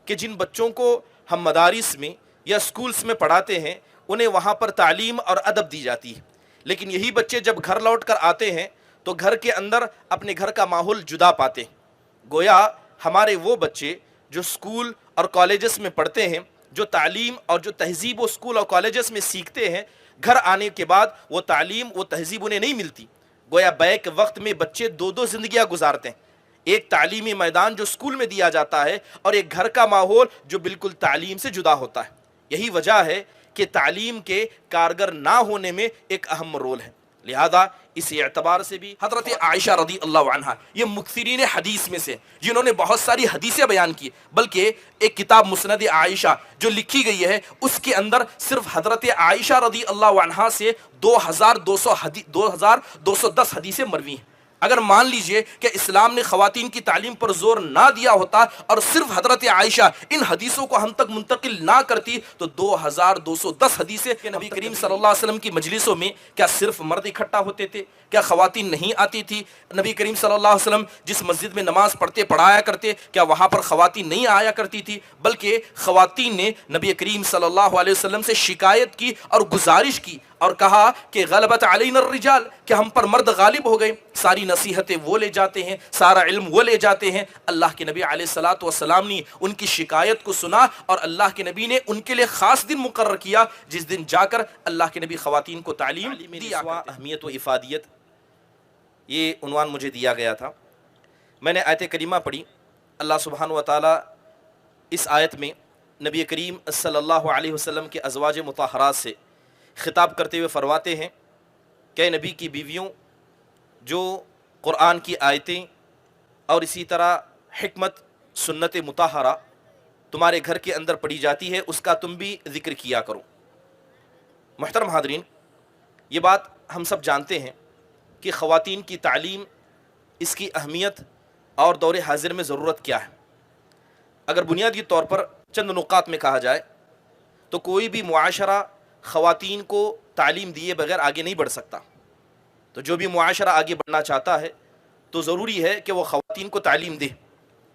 کہ جن بچوں کو ہم مدارس میں یا اسکولس میں پڑھاتے ہیں انہیں وہاں پر تعلیم اور ادب دی جاتی ہے، لیکن یہی بچے جب گھر لوٹ کر آتے ہیں تو گھر کے اندر اپنے گھر کا ماحول جدا پاتے ہیں۔ گویا ہمارے وہ بچے جو اسکول اور کالجز میں پڑھتے ہیں، جو تعلیم اور جو تہذیب و اسکول اور کالجز میں سیکھتے ہیں، گھر آنے کے بعد وہ تعلیم وہ تہذیب انہیں نہیں ملتی۔ گویا بیک وقت میں بچے دو دو زندگیاں گزارتے ہیں، ایک تعلیمی میدان جو اسکول میں دیا جاتا ہے اور ایک گھر کا ماحول جو بالکل تعلیم سے جدا ہوتا ہے۔ یہی وجہ ہے کہ تعلیم کے کارگر نہ ہونے میں ایک اہم رول ہے۔ لہذا اس اعتبار سے بھی حضرت عائشہ رضی اللہ عنہا یہ مکثرین حدیث میں سے جنہوں نے بہت ساری حدیثیں بیان کی، بلکہ ایک کتاب مسند عائشہ جو لکھی گئی ہے اس کے اندر صرف حضرت عائشہ رضی اللہ عنہا سے 2210 حدیثیں مروی ہیں۔ اگر مان لیجئے کہ اسلام نے خواتین کی تعلیم پر زور نہ دیا ہوتا اور صرف حضرت عائشہ ان حدیثوں کو ہم تک منتقل نہ کرتی تو 2210 حدیثیں کہ نبی کریم صلی اللہ علیہ وسلم کی مجلسوں میں کیا صرف مرد اکٹھا ہوتے تھے؟ کیا خواتین نہیں آتی تھی؟ نبی کریم صلی اللہ علیہ وسلم جس مسجد میں نماز پڑھایا کرتے کیا وہاں پر خواتین نہیں آیا کرتی تھی؟ بلکہ خواتین نے نبی کریم صلی اللہ علیہ وسلم سے شکایت کی اور گزارش کی اور کہا کہ غلبت علینا الرجال، کہ ہم پر مرد غالب ہو گئے، ساری نصیحتیں وہ لے جاتے ہیں، سارا علم وہ لے جاتے ہیں۔ اللہ کے نبی علیہ الصلوۃ والسلام نے ان کی شکایت کو سنا اور اللہ کے نبی نے ان کے لیے خاص دن مقرر کیا جس دن جا کر اللہ کے نبی خواتین کو تعلیم دیا۔ اہمیت و افادیت یہ عنوان مجھے دیا گیا تھا۔ میں نے آیت کریمہ پڑھی، اللہ سبحانہ و تعالیٰ اس آیت میں نبی کریم صلی اللہ علیہ وسلم کے ازواج مطہرات سے خطاب کرتے ہوئے فرماتے ہیں کہ نبی کی بیویوں، جو قرآن کی آیتیں اور اسی طرح حکمت سنت مطہرہ تمہارے گھر کے اندر پڑھی جاتی ہے اس کا تم بھی ذکر کیا کرو۔ محترم حاضرین، یہ بات ہم سب جانتے ہیں کہ خواتین کی تعلیم، اس کی اہمیت اور دور حاضر میں ضرورت کیا ہے۔ اگر بنیادی طور پر چند نقاط میں کہا جائے تو کوئی بھی معاشرہ خواتین کو تعلیم دیے بغیر آگے نہیں بڑھ سکتا۔ تو جو بھی معاشرہ آگے بڑھنا چاہتا ہے تو ضروری ہے کہ وہ خواتین کو تعلیم دے،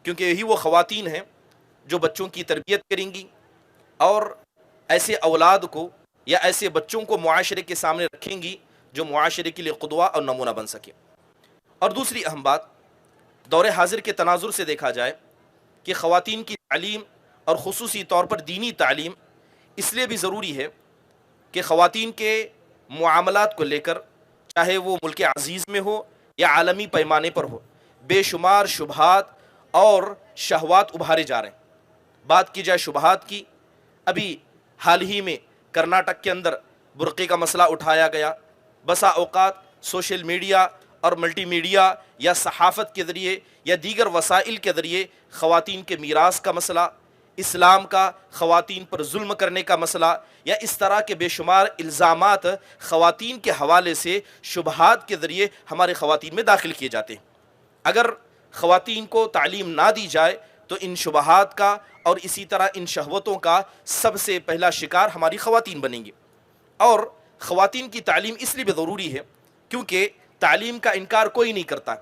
کیونکہ یہی وہ خواتین ہیں جو بچوں کی تربیت کریں گی اور ایسے اولاد کو یا ایسے بچوں کو معاشرے کے سامنے رکھیں گی جو معاشرے کے لیے قدوہ اور نمونہ بن سکے۔ اور دوسری اہم بات، دور حاضر کے تناظر سے دیکھا جائے کہ خواتین کی تعلیم اور خصوصی طور پر دینی تعلیم اس لیے بھی ضروری ہے کہ خواتین کے معاملات کو لے کر، چاہے وہ ملک عزیز میں ہو یا عالمی پیمانے پر ہو، بے شمار شبہات اور شہوات ابھارے جا رہے ہیں۔ بات کی جائے شبہات کی، ابھی حال ہی میں کرناٹک کے اندر برقعے کا مسئلہ اٹھایا گیا۔ بسا اوقات سوشل میڈیا اور ملٹی میڈیا یا صحافت کے ذریعے یا دیگر وسائل کے ذریعے خواتین کے میراث کا مسئلہ، اسلام کا خواتین پر ظلم کرنے کا مسئلہ یا اس طرح کے بے شمار الزامات خواتین کے حوالے سے شبہات کے ذریعے ہمارے خواتین میں داخل کیے جاتے ہیں۔ اگر خواتین کو تعلیم نہ دی جائے تو ان شبہات کا اور اسی طرح ان شہوتوں کا سب سے پہلا شکار ہماری خواتین بنیں گی۔ اور خواتین کی تعلیم اس لیے بھی ضروری ہے کیونکہ تعلیم کا انکار کوئی نہیں کرتا،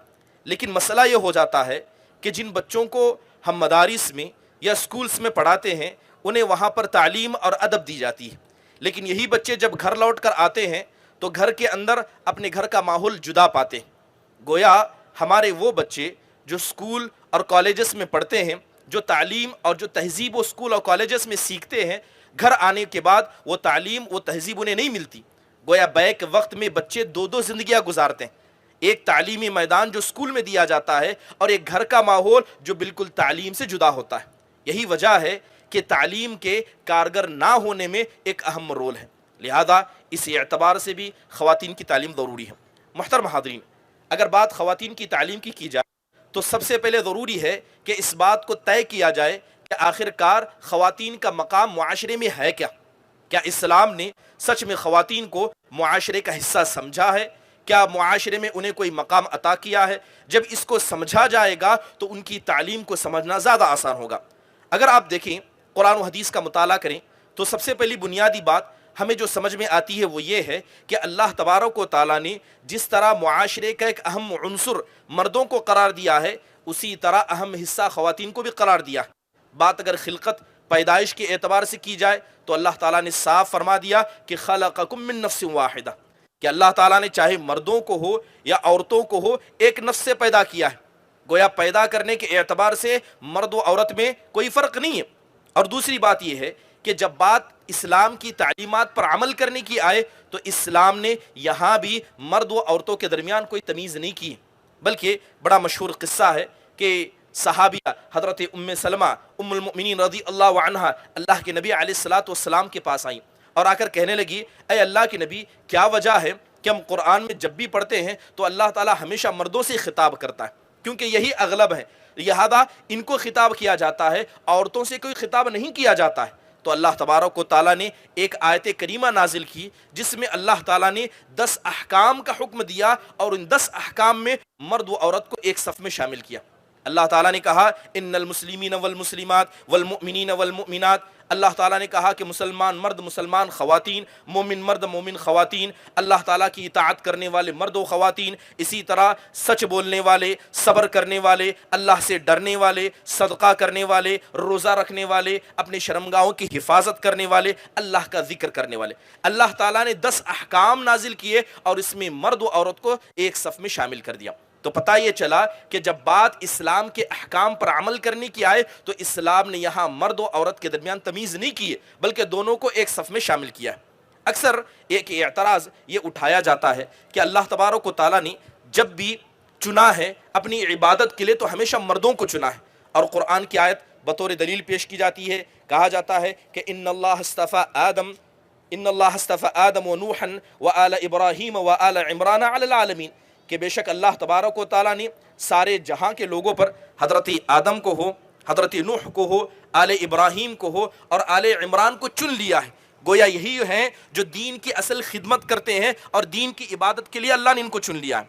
لیکن مسئلہ یہ ہو جاتا ہے کہ جن بچوں کو ہم مدارس میں یا اسکولس میں پڑھاتے ہیں انہیں وہاں پر تعلیم اور ادب دی جاتی ہے، لیکن یہی بچے جب گھر لوٹ کر آتے ہیں تو گھر کے اندر اپنے گھر کا ماحول جدا پاتے ہیں۔ گویا ہمارے وہ بچے جو اسکول اور کالجز میں پڑھتے ہیں، جو تعلیم اور جو تہذیب و اسکول اور کالجز میں سیکھتے ہیں، گھر آنے کے بعد وہ تعلیم وہ تہذیب انہیں نہیں ملتی۔ گویا بیک وقت میں بچے دو دو زندگیاں گزارتے ہیں، ایک تعلیمی میدان جو اسکول میں دیا جاتا ہے اور ایک گھر کا ماحول جو بالکل تعلیم سے جدا ہوتا ہے۔ یہی وجہ ہے کہ تعلیم کے کارگر نہ ہونے میں ایک اہم رول ہے، لہذا اس اعتبار سے بھی خواتین کی تعلیم ضروری ہے۔ محترم حاضرین، اگر بات خواتین کی تعلیم کی جائے تو سب سے پہلے ضروری ہے کہ اس بات کو طے کیا جائے کہ آخر کار خواتین کا مقام معاشرے میں ہے کیا؟ کیا اسلام نے سچ میں خواتین کو معاشرے کا حصہ سمجھا ہے؟ کیا معاشرے میں انہیں کوئی مقام عطا کیا ہے؟ جب اس کو سمجھا جائے گا تو ان کی تعلیم کو سمجھنا زیادہ آسان ہوگا۔ اگر آپ دیکھیں، قرآن و حدیث کا مطالعہ کریں تو سب سے پہلی بنیادی بات ہمیں جو سمجھ میں آتی ہے وہ یہ ہے کہ اللہ تبارک و تعالیٰ نے جس طرح معاشرے کا ایک اہم عنصر مردوں کو قرار دیا ہے، اسی طرح اہم حصہ خواتین کو بھی قرار دیا ہے۔ بات اگر خلقت پیدائش کے اعتبار سے کی جائے تو اللہ تعالیٰ نے صاف فرما دیا کہ خلقکم من نفس واحدہ، کہ اللہ تعالیٰ نے چاہے مردوں کو ہو یا عورتوں کو ہو ایک نفس سے پیدا کیا ہے. گویا پیدا کرنے کے اعتبار سے مرد و عورت میں کوئی فرق نہیں ہے. اور دوسری بات یہ ہے کہ جب بات اسلام کی تعلیمات پر عمل کرنے کی آئے تو اسلام نے یہاں بھی مرد و عورتوں کے درمیان کوئی تمیز نہیں کی، بلکہ بڑا مشہور قصہ ہے کہ صحابیہ حضرت ام سلمہ ام المؤمنین رضی اللہ عنہا اللہ کے نبی علیہ الصلاۃ والسلام کے پاس آئیں اور آ کر کہنے لگی، اے اللہ کے نبی، کیا وجہ ہے کہ ہم قرآن میں جب بھی پڑھتے ہیں تو اللہ تعالیٰ ہمیشہ مردوں سے خطاب کرتا ہے، کیونکہ یہی اغلب ہے، لہذا ان کو خطاب کیا جاتا ہے، عورتوں سے کوئی خطاب نہیں کیا جاتا ہے. تو اللہ تبارک و تعالیٰ نے ایک آیت کریمہ نازل کی جس میں اللہ تعالیٰ نے 10 احکام کا حکم دیا اور ان 10 احکام میں مرد و عورت کو ایک صف میں شامل کیا. اللہ تعالیٰ نے کہا ان المسلمین والمسلمات والمؤمنین والمؤمنات، اللہ تعالیٰ نے کہا کہ مسلمان مرد مسلمان خواتین، مومن مرد مومن خواتین، اللہ تعالیٰ کی اطاعت کرنے والے مرد و خواتین، اسی طرح سچ بولنے والے، صبر کرنے والے، اللہ سے ڈرنے والے، صدقہ کرنے والے، روزہ رکھنے والے، اپنے شرمگاہوں کی حفاظت کرنے والے، اللہ کا ذکر کرنے والے. اللہ تعالیٰ نے 10 احکام نازل کیے اور اس میں مرد و عورت کو ایک صف میں شامل کر دیا. تو پتہ یہ چلا کہ جب بات اسلام کے احکام پر عمل کرنے کی آئے تو اسلام نے یہاں مرد و عورت کے درمیان تمیز نہیں کی ہے، بلکہ دونوں کو ایک صف میں شامل کیا ہے. اکثر ایک اعتراض یہ اٹھایا جاتا ہے کہ اللہ تبارک و تعالیٰ نے جب بھی چنا ہے اپنی عبادت کے لیے تو ہمیشہ مردوں کو چنا ہے، اور قرآن کی آیت بطور دلیل پیش کی جاتی ہے. کہا جاتا ہے کہ ان اللہ اصطفى آدم ونوحا وآل ابراہیم وآل عمران علی العالمین، کہ بے شک اللہ تبارک و تعالیٰ نے سارے جہاں کے لوگوں پر حضرت آدم کو ہو، حضرت نوح کو ہو، آل ابراہیم کو ہو اور آل عمران کو چن لیا ہے. گویا یہی ہیں جو دین کی اصل خدمت کرتے ہیں اور دین کی عبادت کے لیے اللہ نے ان کو چن لیا ہے.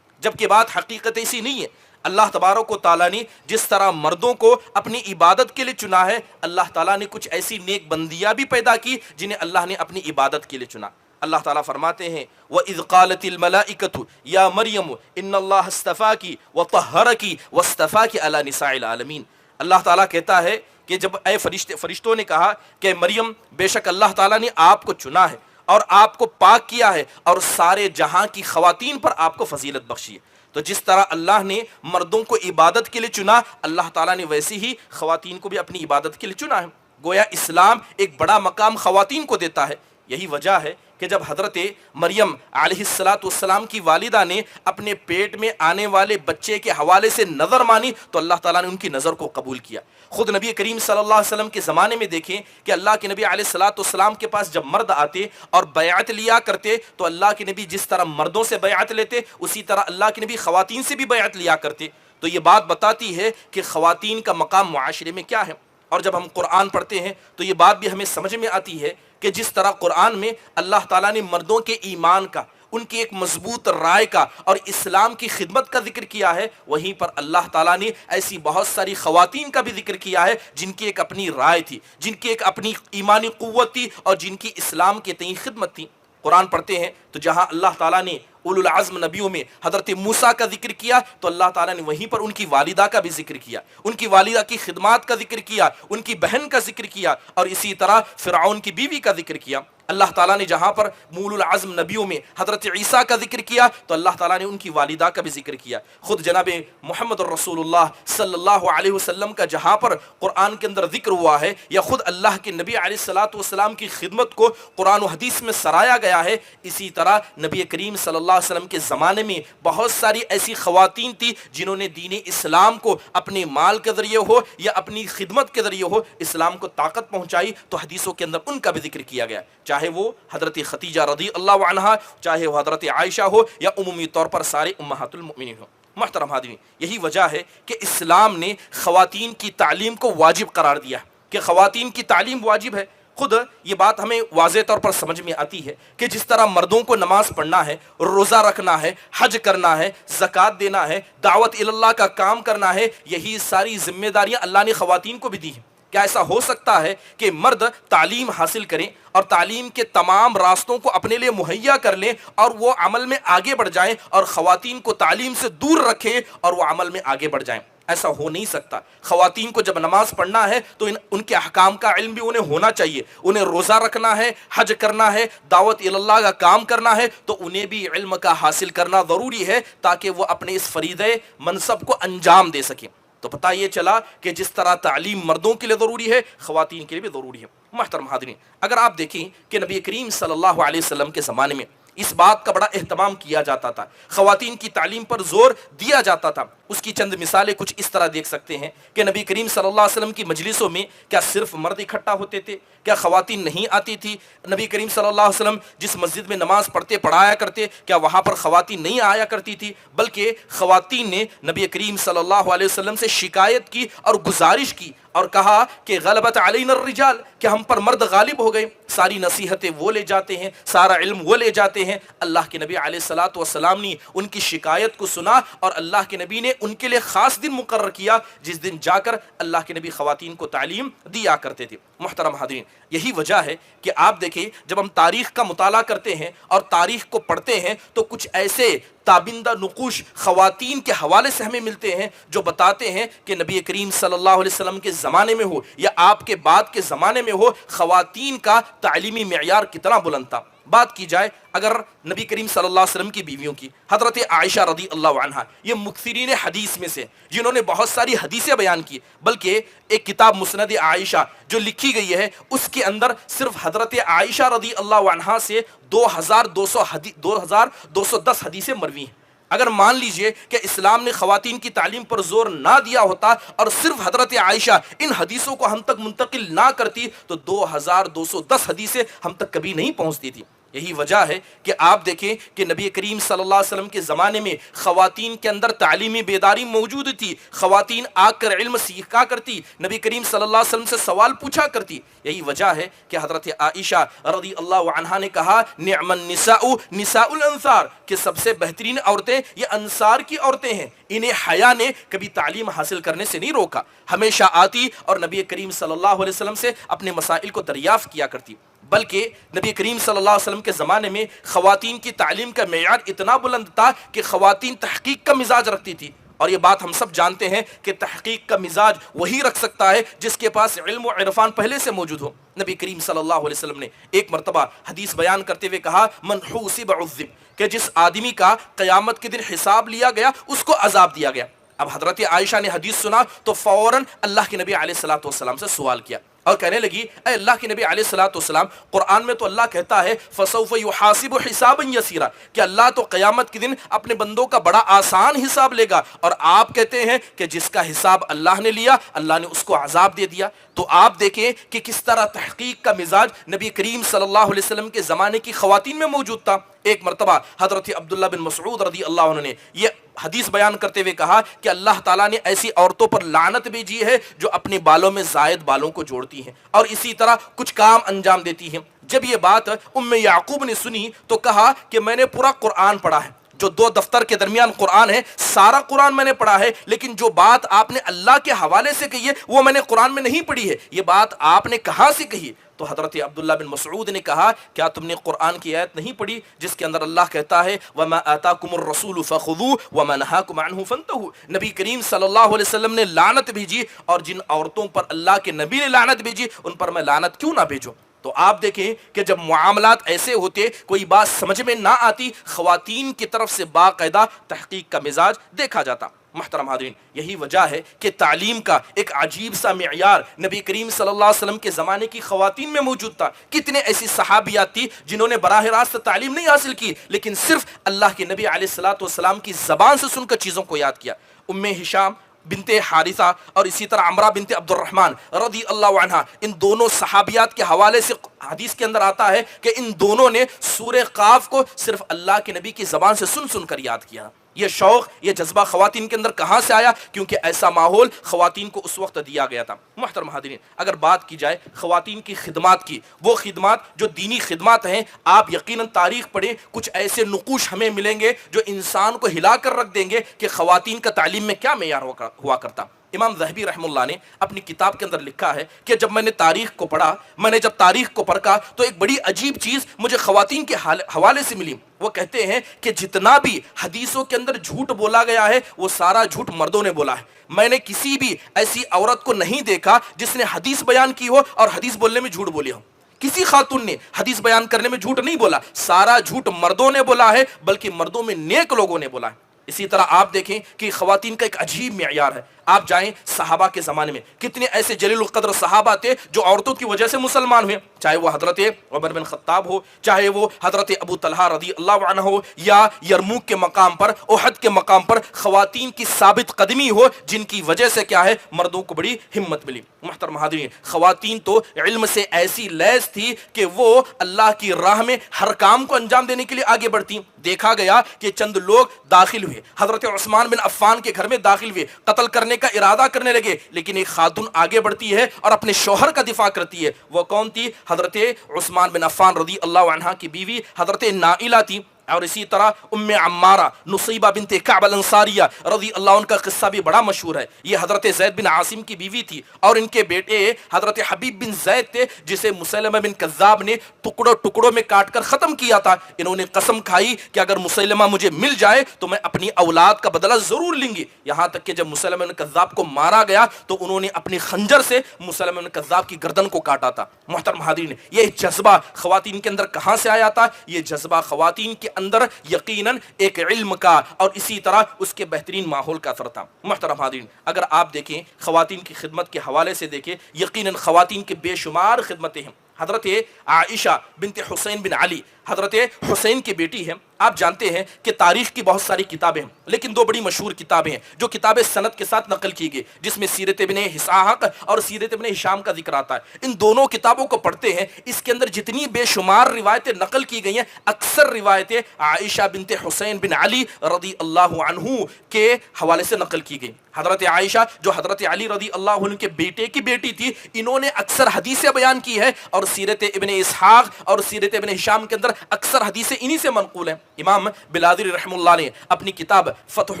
جبکہ بات حقیقت ایسی نہیں ہے. اللہ تبارک و تعالیٰ نے جس طرح مردوں کو اپنی عبادت کے لیے چنا ہے، اللہ تعالیٰ نے کچھ ایسی نیک بندیاں بھی پیدا کی جنہیں اللہ نے اپنی عبادت کے لیے چنا. اللہ تعالیٰ فرماتے ہیں وَإِذْ قَالَتِ الْمَلَائِكَةُ يَا مَرْيَمُ إِنَّ اللَّهَ اسْتَفَاكِ وَطَهَّرَكِ وَاسْتَفَاكِ عَلَى نِسَاءِ الْعَالَمِينَ. اللہ تعالیٰ کہتا ہے کہ جب اے فرشتوں نے کہا کہ مریم بے شک اللہ تعالیٰ نے آپ کو چنا ہے اور آپ کو پاک کیا ہے اور سارے جہاں کی خواتین پر آپ کو فضیلت بخشی ہے. تو جس طرح اللہ نے مردوں کو عبادت کے لیے چنا، اللہ تعالیٰ نے ویسے ہی خواتین کو بھی اپنی عبادت کے لیے چنا ہے. گویا اسلام ایک بڑا مقام خواتین کو دیتا ہے. یہی وجہ ہے کہ جب حضرت مریم علیہ السلام کی والدہ نے اپنے پیٹ میں آنے والے بچے کے حوالے سے نظر مانی تو اللہ تعالیٰ نے ان کی نظر کو قبول کیا. خود نبی کریم صلی اللہ علیہ وسلم کے زمانے میں دیکھیں کہ اللہ کے نبی علیہ السلام کے پاس جب مرد آتے اور بیعت لیا کرتے تو اللہ کے نبی جس طرح مردوں سے بیعت لیتے اسی طرح اللہ کے نبی خواتین سے بھی بیعت لیا کرتے. تو یہ بات بتاتی ہے کہ خواتین کا مقام معاشرے میں کیا ہے. اور جب ہم قرآن پڑھتے ہیں تو یہ بات بھی ہمیں سمجھ میں آتی ہے کہ جس طرح قرآن میں اللہ تعالیٰ نے مردوں کے ایمان کا، ان کی ایک مضبوط رائے کا اور اسلام کی خدمت کا ذکر کیا ہے، وہیں پر اللہ تعالیٰ نے ایسی بہت ساری خواتین کا بھی ذکر کیا ہے جن کی ایک اپنی رائے تھی، جن کی ایک اپنی ایمانی قوت تھی اور جن کی اسلام کے تئیں خدمت تھی. قرآن پڑھتے ہیں تو جہاں اللہ تعالیٰ نے اولو العزم نبیوں میں حضرت موسیٰ کا ذکر کیا تو اللہ تعالیٰ نے وہیں پر ان کی والدہ کا بھی ذکر کیا، ان کی والدہ کی خدمات کا ذکر کیا، ان کی بہن کا ذکر کیا اور اسی طرح فرعون کی بیوی کا ذکر کیا. اللہ تعالیٰ نے جہاں پر اولو العزم نبیوں میں حضرت عیسیٰ کا ذکر کیا تو اللہ تعالیٰ نے ان کی والدہ کا بھی ذکر کیا. خود جناب محمد الرسول اللہ صلی اللہ علیہ وسلم کا جہاں پر قرآن کے اندر ذکر ہوا ہے یا خود اللہ کے نبی علیہ السلام کی خدمت کو قرآن و حدیث میں سرایا گیا ہے، اسی طرح نبی کریم صلی اللہ علیہ وسلم کے زمانے میں بہت ساری ایسی خواتین تھی جنہوں نے دین اسلام کو اپنے مال کے ذریعے ہو یا اپنی خدمت کے ذریعے ہو اسلام کو طاقت پہنچائی. تو حدیثوں کے اندر ان کا بھی ذکر کیا گیا، چاہے وہ حضرت خدیجہ رضی اللہ عنہا، چاہے وہ حضرت عائشہ ہو یا عمومی طور پر سارے امہات المؤمنین ہو. محترم حاضرین، یہی وجہ ہے کہ اسلام نے خواتین کی تعلیم کو واجب قرار دیا کہ خواتین کی تعلیم واجب ہے. خود یہ بات ہمیں واضح طور پر سمجھ میں آتی ہے کہ جس طرح مردوں کو نماز پڑھنا ہے، روزہ رکھنا ہے، حج کرنا ہے، زکوٰۃ دینا ہے، دعوت اللہ کا کام کرنا ہے، یہی ساری ذمہ داریاں اللہ نے خواتین کو بھی دی ہیں. کیا ایسا ہو سکتا ہے کہ مرد تعلیم حاصل کریں اور تعلیم کے تمام راستوں کو اپنے لیے مہیا کر لیں اور وہ عمل میں آگے بڑھ جائیں اور خواتین کو تعلیم سے دور رکھیں اور وہ عمل میں آگے بڑھ جائیں؟ ایسا ہو نہیں سکتا۔ خواتین کو جب نماز پڑھنا ہے تو ان کے احکام کا علم بھی انہیں ہونا چاہیے، انہیں روزہ رکھنا ہے، حج کرنا ہے، دعوت اللہ کا کام کرنا ہے، تو انہیں بھی علم کا حاصل کرنا ضروری ہے تاکہ وہ اپنے اس فریضہ منصب کو انجام دے سکیں۔ تو پتہ یہ چلا کہ جس طرح تعلیم مردوں کے لیے ضروری ہے، خواتین کے لیے بھی ضروری ہے۔ محترم حاضرین، اگر آپ دیکھیں کہ نبی کریم صلی اللہ علیہ وسلم کے زمانے میں اس بات کا بڑا اہتمام کیا جاتا تھا، خواتین کی تعلیم پر زور دیا جاتا تھا، اس کی چند مثالیں کچھ اس طرح دیکھ سکتے ہیں کہ نبی کریم صلی اللہ علیہ وسلم کی مجلسوں میں کیا صرف مرد اکٹھا ہوتے تھے؟ کیا خواتین نہیں آتی تھی؟ نبی کریم صلی اللہ علیہ وسلم جس مسجد میں نماز پڑھایا کرتے، کیا وہاں پر خواتین نہیں آیا کرتی تھی؟ بلکہ خواتین نے نبی کریم صلی اللہ علیہ وسلم سے شکایت کی اور گزارش کی اور کہا کہ غلبت علینا الرجال، کہ ہم پر مرد غالب ہو گئے، ساری نصیحتیں وہ لے جاتے ہیں، سارا علم وہ لے جاتے ہیں۔ اللہ کے نبی علیہ الصلوۃ والسلام نے ان کی شکایت کو سنا اور اللہ کے نبی نے ان کے لیے خاص دن مقرر کیا جس دن جا کر اللہ کے نبی خواتین کو تعلیم دیا کرتے تھے۔ محترم حاضرین، یہی وجہ ہے کہ آپ دیکھیں جب ہم تاریخ کا مطالعہ کرتے ہیں اور تاریخ کو پڑھتے ہیں تو کچھ ایسے تابندہ نقوش خواتین کے حوالے سے ہمیں ملتے ہیں جو بتاتے ہیں کہ نبی کریم صلی اللہ علیہ وسلم کے زمانے میں ہو یا آپ کے بعد کے زمانے میں ہو، خواتین کا تعلیمی معیار کتنا بلند تھا۔ بات کی جائے اگر نبی کریم صلی اللہ علیہ وسلم کی بیویوں کی، حضرت عائشہ رضی اللہ عنہا یہ مکثرین حدیث میں سے جنہوں نے بہت ساری حدیثیں بیان کی، بلکہ ایک کتاب مسند عائشہ جو لکھی گئی ہے اس کے اندر صرف حضرت عائشہ رضی اللہ عنہا سے 2210 حدیثیں مروی ہیں۔ اگر مان لیجئے کہ اسلام نے خواتین کی تعلیم پر زور نہ دیا ہوتا اور صرف حضرت عائشہ ان حدیثوں کو ہم تک منتقل نہ کرتی تو 2210 حدیثیں ہم تک کبھی نہیں پہنچتی تھی۔ یہی وجہ ہے کہ آپ دیکھیں کہ نبی کریم صلی اللہ علیہ وسلم کے زمانے میں خواتین کے اندر تعلیمی بیداری موجود تھی، خواتین آ کر علم سیکھا کرتی، نبی کریم صلی اللہ علیہ وسلم سے سوال پوچھا کرتی۔ یہی وجہ ہے کہ حضرت عائشہ رضی اللہ عنہا نے کہا نعم النساء نساء الانصار، کہ سب سے بہترین عورتیں یہ انصار کی عورتیں ہیں، انہیں حیا نے کبھی تعلیم حاصل کرنے سے نہیں روکا، ہمیشہ آتی اور نبی کریم صلی اللہ علیہ وسلم سے اپنے مسائل کو دریافت کیا کرتی۔ بلکہ نبی کریم صلی اللہ علیہ وسلم کے زمانے میں خواتین کی تعلیم کا معیار اتنا بلند تھا کہ خواتین تحقیق کا مزاج رکھتی تھی، اور یہ بات ہم سب جانتے ہیں کہ تحقیق کا مزاج وہی رکھ سکتا ہے جس کے پاس علم و عرفان پہلے سے موجود ہو۔ نبی کریم صلی اللہ علیہ وسلم نے ایک مرتبہ حدیث بیان کرتے ہوئے کہا من حوسب عذب، کہ جس آدمی کا قیامت کے دن حساب لیا گیا اس کو عذاب دیا گیا۔ اب حضرت عائشہ نے حدیث سنا تو فوراً اللہ کے نبی علیہ الصلوۃ والسلام سے سوال کیا اور کہنے لگی اے اللہ کے نبی علیہ الصلوۃ والسلام، قرآن میں تو اللہ کہتا ہے فسوف یحاسب حسابا یسیرا، کہ اللہ تو قیامت کے دن اپنے بندوں کا بڑا آسان حساب لے گا، اور آپ کہتے ہیں کہ جس کا حساب اللہ نے لیا اللہ نے اس کو عذاب دے دیا۔ تو آپ دیکھیں کہ کس طرح تحقیق کا مزاج نبی کریم صلی اللہ علیہ وسلم کے زمانے کی خواتین میں موجود تھا۔ ایک مرتبہ حضرت عبداللہ بن مسعود رضی اللہ عنہ نے یہ حدیث بیان کرتے ہوئے کہا کہ اللہ تعالیٰ نے ایسی عورتوں پر لعنت بھیجی ہے جو اپنے بالوں میں زائد بالوں کو جوڑتی ہیں اور اسی طرح کچھ کام انجام دیتی ہیں۔ جب یہ بات ام یعقوب نے سنی تو کہا کہ میں نے پورا قرآن پڑھا ہے، جو دو دفتر کے درمیان قرآن ہے سارا قرآن میں نے پڑھا ہے، لیکن جو بات آپ نے اللہ کے حوالے سے کہی ہے وہ میں نے قرآن میں نہیں پڑھی ہے، یہ بات آپ نے کہاں سے کہی؟ تو حضرت عبداللہ بن مسعود نے کہا کیا تم نے قرآن کی آیت نہیں پڑھی جس کے اندر اللہ کہتا ہے وَمَا آتَاكُمُ الرَّسُولُ فَخُذُوهُ وَمَا نَهَاكُمْ عَنْهُ فَانْتَهُوا، نبی کریم صلی اللہ علیہ وسلم نے لعنت بھیجی، اور جن عورتوں پر اللہ کے نبی نے لعنت بھیجی ان پر میں لعنت کیوں نہ بھیجوں؟ تو آپ دیکھیں کہ جب معاملات ایسے ہوتے، کوئی بات سمجھ میں نہ آتی، خواتین کی طرف سے باقاعدہ تحقیق کا مزاج دیکھا جاتا۔ محترم حاضرین، یہی وجہ ہے کہ تعلیم کا ایک عجیب سا معیار نبی کریم صلی اللہ علیہ وسلم کے زمانے کی خواتین میں موجود تھا۔ کتنے ایسی صحابیات تھی جنہوں نے براہ راست تعلیم نہیں حاصل کی، لیکن صرف اللہ کے نبی علیہ الصلوۃ والسلام کی زبان سے سن کر چیزوں کو یاد کیا۔ ام ہشام بنت حارثہ اور اسی طرح عمرہ بنت عبد الرحمن رضی اللہ عنہا، ان دونوں صحابیات کے حوالے سے حدیث کے اندر آتا ہے کہ ان دونوں نے سورہ قاف کو صرف اللہ کے نبی کی زبان سے سن سن کر یاد کیا۔ یہ شوق، یہ جذبہ خواتین کے اندر کہاں سے آیا؟ کیونکہ ایسا ماحول خواتین کو اس وقت دیا گیا تھا۔ محترم حاضرین، اگر بات کی جائے خواتین کی خدمات کی، وہ خدمات جو دینی خدمات ہیں، آپ یقیناً تاریخ پڑھیں، کچھ ایسے نقوش ہمیں ملیں گے جو انسان کو ہلا کر رکھ دیں گے کہ خواتین کا تعلیم میں کیا معیار ہوا کرتا۔ امام ذہبی رحمہ اللہ نے اپنی کتاب کے اندر لکھا ہے کہ جب میں نے تاریخ کو پڑھا، میں نے جب تاریخ کو پڑھا تو ایک بڑی عجیب چیز مجھے خواتین کے حوالے سے ملی۔ وہ کہتے ہیں کہ جتنا بھی حدیثوں کے اندر جھوٹ بولا گیا ہے وہ سارا جھوٹ مردوں نے بولا ہے، میں نے کسی بھی ایسی عورت کو نہیں دیکھا جس نے حدیث بیان کی ہو اور حدیث بولنے میں جھوٹ بولی ہو. کسی خاتون نے حدیث بیان کرنے میں جھوٹ نہیں بولا. سارا جھوٹ مردوں نے بولا ہے، بلکہ مردوں میں نیک لوگوں نے بولا ہے. اسی طرح آپ دیکھیں کہ خواتین کا ایک عجیب معیار ہے. آپ جائیں صحابہ کے زمانے میں، کتنے ایسے جلیل القدر صحابہ تھے جو عورتوں کی وجہ سے مسلمان ہوئے، چاہے وہ حضرت عمر بن خطاب ہو، چاہے وہ حضرت ابو طلحہ رضی اللہ عنہ ہو، یا یرموک کے مقام پر، احد کے مقام پر خواتین کی ثابت قدمی ہو، جن کی وجہ سے کیا ہے مردوں کو بڑی ہمت ملی. محترم حاضرین، خواتین تو علم سے ایسی لیس تھی کہ وہ اللہ کی راہ میں ہر کام کو انجام دینے کے لیے آگے بڑھتی. دیکھا گیا کہ چند لوگ داخل ہوئے، حضرت عثمان بن عفان کے گھر میں داخل ہوئے، قتل کرنے کا ارادہ کرنے لگے، لیکن ایک خاتون آگے بڑھتی ہے اور اپنے شوہر کا دفاع کرتی ہے. وہ کون تھی؟ حضرت عثمان بن عفان رضی اللہ عنہ کی بیوی حضرت نائلہ تھی. اور اسی طرح ام عمارہ نصیبہ بنت کعب الانصاریہ رضی اللہ عنہ کا قصہ بھی بڑا مشہور ہے. یہ حضرت زید بن عاصم کی بیوی تھی اور ان کے بیٹے حضرت حبیب بن زید تھے، جسے مسلمہ بن کذاب نے ٹکڑوں ٹکڑوں میں کاٹ کر ختم کیا تھا. انہوں نے قسم کھائی کہ اگر مسلمہ مجھے مل جائے تو میں اپنی اولاد کا بدلہ ضرور لیں گی. یہاں تک کہ جب مسلمہ بن کذاب کو مارا گیا تو انہوں نے اپنی خنجر سے مسلمہ بن کذاب کی گردن کو کاٹا تھا. محترم حاضرین، یہ جذبہ خواتین کے اندر کہاں سے آیا تھا؟ یہ جذبہ خواتین کے اندر یقیناً ایک علم کا اور اسی طرح اس کے بہترین ماحول کا اثر تھا. محترم حاضرین، اگر آپ دیکھیں خواتین کی خدمت کے حوالے سے دیکھیں، یقیناً خواتین کے بے شمار خدمتیں ہیں. حضرت عائشہ بنت حسین بن علی حضرت حسین کی بیٹی ہے. آپ جانتے ہیں کہ تاریخ کی بہت ساری کتابیں ہیں، لیکن دو بڑی مشہور کتابیں ہیں جو کتابیں سند کے ساتھ نقل کی گئی، جس میں سیرت ابن اسحاق اور سیرت ابن ہشام کا ذکر آتا ہے. ان دونوں کتابوں کو پڑھتے ہیں، اس کے اندر جتنی بے شمار روایتیں نقل کی گئی ہیں، اکثر روایتیں عائشہ بنت حسین بن علی رضی اللہ عنہ کے حوالے سے نقل کی گئی. حضرت عائشہ جو حضرت علی رضی اللہ عنہ کے بیٹے کی بیٹی تھی، انہوں نے اکثر حدیثیں بیان کی ہے، اور سیرت ابن اسحاق اور سیرت ابن ہشام کے اندر اکثر حدیثیں انہی سے منقول ہیں. امام بلادری رحم اللہ نے اپنی کتاب فتح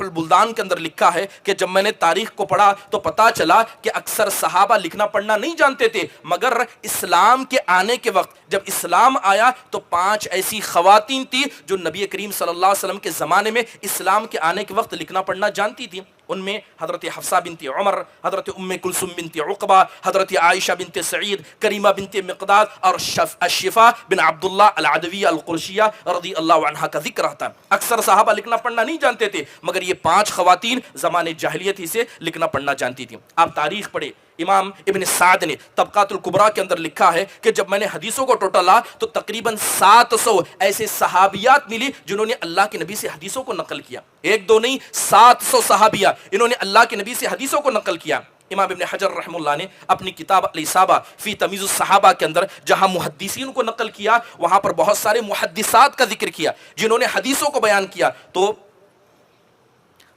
البلدان کے اندر لکھا ہے کہ جب میں نے تاریخ کو پڑھا تو پتا چلا کہ اکثر صحابہ لکھنا پڑھنا نہیں جانتے تھے، مگر اسلام کے آنے کے وقت جب اسلام آیا تو 5 ایسی خواتین تھی جو نبی کریم صلی اللہ علیہ وسلم کے زمانے میں اسلام کے آنے کے وقت لکھنا پڑھنا جانتی تھی. ان میں حضرت حفصہ بنت عمر، حضرت ام کلثوم بنت عقبہ، حضرت عائشہ بنت سعید، کریمہ بنت مقداد اور الشفا بن عبداللہ العدویہ القرشیہ رضی اللہ عنہا کا ذکر آتا ہے. اکثر صحابہ لکھنا پڑھنا نہیں جانتے تھے، مگر یہ 5 خواتین زمانے جاہلیت ہی سے لکھنا پڑھنا جانتی تھیں. آپ تاریخ پڑھے، امام ابن سعد نے طبقات الکبریٰ کے اندر لکھا ہے کہ جب میں نے حدیثوں کو ٹوٹلا تو تقریباً 700 ایسے صحابیات ملی جنہوں نے اللہ کے نبی سے حدیثوں کو نقل کیا. ایک دو نہیں، 700 صحابیہ انہوں نے اللہ کے نبی سے حدیثوں کو نقل کیا. امام ابن حجر رحم اللہ نے اپنی کتاب الاصابہ فی تمیز الصحابہ کے اندر جہاں محدثین کو نقل کیا، وہاں پر بہت سارے محدثات کا ذکر کیا جنہوں نے حدیثوں کو بیان کیا. تو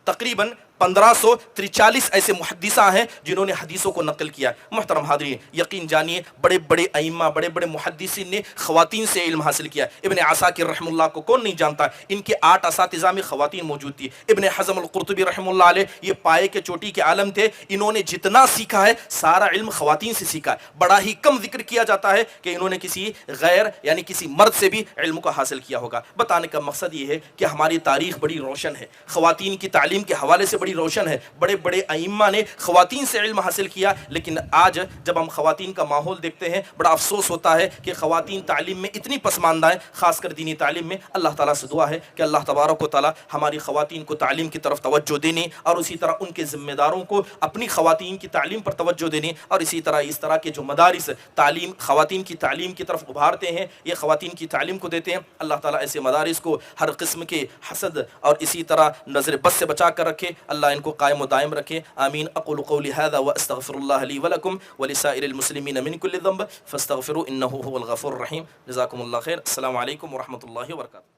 تقریباً 1543 ایسے محدثہ ہیں جنہوں نے حدیثوں کو نقل کیا. محترم حاضرین، یقین جانیے بڑے بڑے ائمہ، بڑے بڑے محدثین نے خواتین سے علم حاصل کیا. ابن عساکر رحم اللہ کو کون نہیں جانتا؟ ان کے 8 اساتذہ میں خواتین موجود تھی. ابن حزم القرطبی رحم اللہ علیہ یہ پائے کے چوٹی کے عالم تھے، انہوں نے جتنا سیکھا ہے سارا علم خواتین سے سیکھا ہے. بڑا ہی کم ذکر کیا جاتا ہے کہ انہوں نے کسی غیر یعنی کسی مرد سے بھی علم کو حاصل کیا ہوگا. بتانے کا مقصد یہ ہے کہ ہماری تاریخ بڑی روشن ہے، خواتین کی تعلیم کے حوالے سے بڑی روشن ہے. بڑے بڑے ائمہ نے خواتین سے علم حاصل کیا، لیکن آج جب ہم خواتین کا ماحول دیکھتے ہیں بڑا افسوس ہوتا ہے کہ خواتین تعلیم میں اتنی پسماندہ ہیں، خاص کر دینی تعلیم میں. اللہ تعالیٰ سے دعا ہے کہ اللہ تبارک و تعالیٰ ہماری خواتین کو تعلیم کی طرف توجہ دینے اور اسی طرح ان کے ذمہ داروں کو اپنی خواتین کی تعلیم پر توجہ دینے، اور اسی طرح اس طرح کے جو مدارس تعلیم خواتین کی تعلیم کی طرف ابھارتے ہیں، یہ خواتین کی تعلیم کو دیتے ہیں، اللہ تعالیٰ ایسے مدارس کو ہر قسم کے حسد اور اسی طرح نظر بد سے بچا کر رکھے. اللہ ان کو قائم و دائم رکھے. آمین. اقول قولی هذا واستغفر الله لي ولكم ولسائر المسلمين من كل ذنب فاستغفروا انه هو الغفور الرحيم. جزاكم الله خير. السلام عليكم ورحمة الله وبركاته.